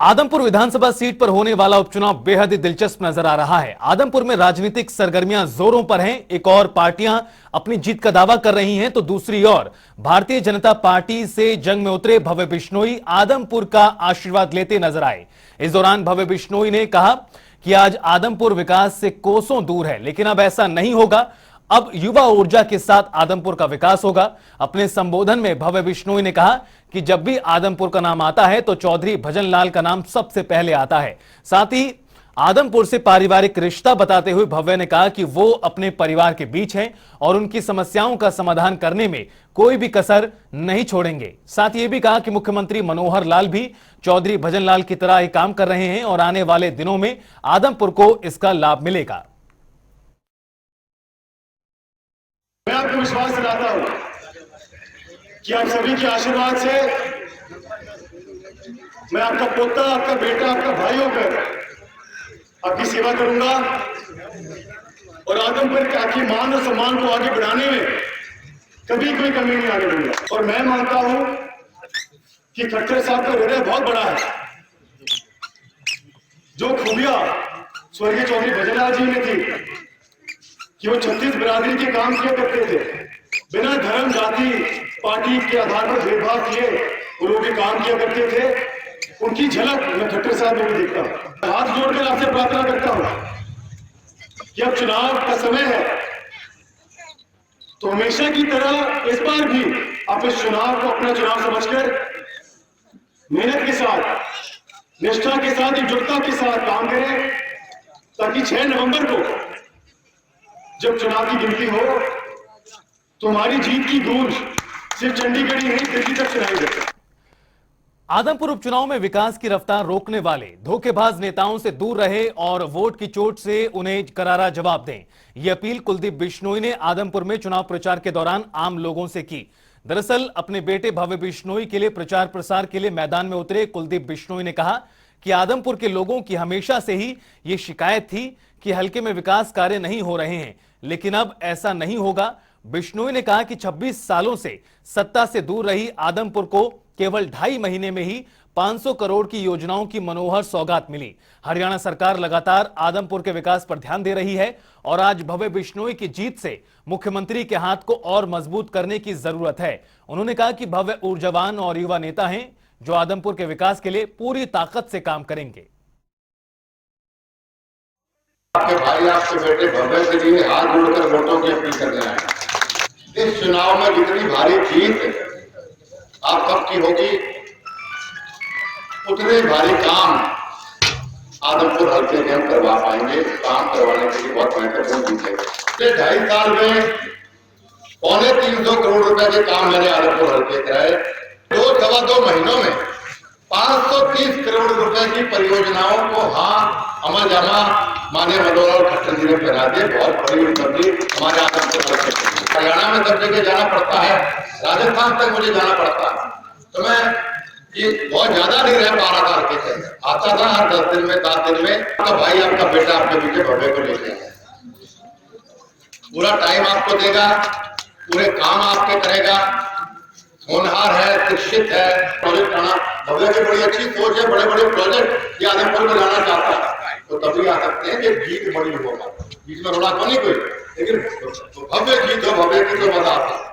आदमपुर विधानसभा seat पर होने वाला उपचुनाव बेहद ही दिलचस्प नजर आ रहा है। आदमपुर में राजनीतिक सरगर्मियां जोरों पर हैं। एक और पार्टियां अपनी जीत का दावा कर रही हैं, तो दूसरी ओर भारतीय जनता पार्टी से जंग में उतरे भव्य बिश्नोई आदमपुर का आशीर्वाद लेते नजर आए। इस दौरान भव्य बिश्नोई ने कहा कि आज आदमपुर विकास से कोसों दूर है, लेकिन अब ऐसा नहीं होगा। अब युवा ऊर्जा के साथ आदमपुर का विकास होगा। अपने संबोधन में भव्य बिश्नोई ने कहा कि जब भी आदमपुर का नाम आता है तो चौधरी भजन लाल का नाम सबसे पहले आता है। साथ ही आदमपुर से पारिवारिक रिश्ता बताते हुए भव्य ने कहा कि वो अपने परिवार के बीच हैं और उनकी समस्याओं का समाधान करने में कोई भी कसर नहीं छोड़ेंगे। साथ ही ये भी कहा कि मुख्यमंत्री मनोहर लाल भी चौधरी भजन लाल की तरह ही काम कर रहे हैं और आने वाले दिनों में आदमपुर को इसका लाभ मिलेगा। मैं आपको विश्वास दिलाता हूं कि आप सभी के आशीर्वाद से मैं आपका पोता, आपका बेटा, आपका भाई होकर आपकी सेवा करूंगा और आदमपुर के आपकी मान और सम्मान को आगे बढ़ाने में कभी कोई कमी नहीं आने दूंगा। और मैं मानता हूं कि खट्टर साहब का हृदय बहुत बड़ा है। जो खूबियां स्वर्गीय चौधरी भजनलाल जी में थी कि वो 36 बिरादरी के काम किया करते थे, बिना धर्म जाति पार्टी के आधार पर भेदभाव किए वो लोग काम किया करते थे। उनकी झलक मैं खट्टर साहब में भी देखता हूं। हाथ जोड़कर आपसे प्रार्थना करता हूं कि अब चुनाव का समय है, तो हमेशा की तरह इस बार भी आप इस चुनाव को अपना चुनाव समझकर मेहनत के साथ, निष्ठा के साथ, एकजुटता के साथ काम करें, ताकि 6 नवंबर को जब चुनाव की गिनती हो तो हमारी जीत की गूंज सिर्फ चंडीगढ़ ही नहीं, दिल्ली तक सुनाई दे। आदमपुर उपचुनाव में विकास की रफ्तार रोकने वाले धोखेबाज नेताओं से दूर रहे और वोट की चोट से उन्हें करारा जवाब दें। यह अपील कुलदीप बिश्नोई ने आदमपुर में चुनाव प्रचार के दौरान आम लोगों से की। दरअसल अपने बेटे भव्य बिश्नोई के लिए प्रचार प्रसार के लिए मैदान में उतरे कुलदीप बिश्नोई ने कहा कि आदमपुर के लोगों की हमेशा से ही ये शिकायत थी कि हल्के में विकास कार्य नहीं हो रहे हैं, लेकिन अब ऐसा नहीं होगा। बिश्नोई ने कहा कि 26 सालों से सत्ता से दूर रही आदमपुर को केवल 2.5 महीने में ही 500 करोड़ की योजनाओं की मनोहर सौगात मिली। हरियाणा सरकार लगातार आदमपुर के विकास पर ध्यान दे रही है और आज भव्य बिश्नोई की जीत से मुख्यमंत्री के हाथ को और मजबूत करने की जरूरत है। उन्होंने कहा कि भव्य ऊर्जावान और युवा नेता हैं जो आदमपुर के विकास के लिए पूरी ताकत से काम करेंगे। आपके भाई, आपके बेटे भव्य के लिए हाथ जोड़कर वोटों की अपील करने आए। इस चुनाव में जितनी भारी जीत आप सबकी होगी, उतने भारी काम आदमपुर हल्के में हम करवा पाएंगे। काम करवाने के लिए बहुत महत्वपूर्ण चीज है। पिछले 2.5 साल में 250 करोड़ रुपए के काम मैंने आदमपुर हल्के कराए। 2-2.5 महीनों में 530 करोड़ रुपए की परियोजनाओं को अमल जामा माने मनोहर और खट्टर जी ने करा दिए। बहुत बड़ी उपलब्धि हमारे आदमपुर हल्के। हरियाणा में सब जगह जाना पड़ता है, राजस्थान तक मुझे जाना पड़ता है, तो मैं ये बहुत ज्यादा नहीं रह पा रहा था हल्के के अंदर। आता था हर 10 दिन में, 7 दिन में। आपका भाई, आपका बेटा आपके पीछे भव्य को लेके आया, पूरा टाइम आपको देगा, पूरे काम आपके करेगा। होनहार है, शिक्षित है। प्रोजेक्ट आना भव्य की बड़ी अच्छी सोच है। बड़े बड़े प्रोजेक्ट ये आदमपुर में लाना चाहता है तो तभी आ सकते हैं कि जीत बड़ी होगा। बीच में रोना तो नहीं कोई, लेकिन भव्य जीत हो, भव्य की तो मजा आता है।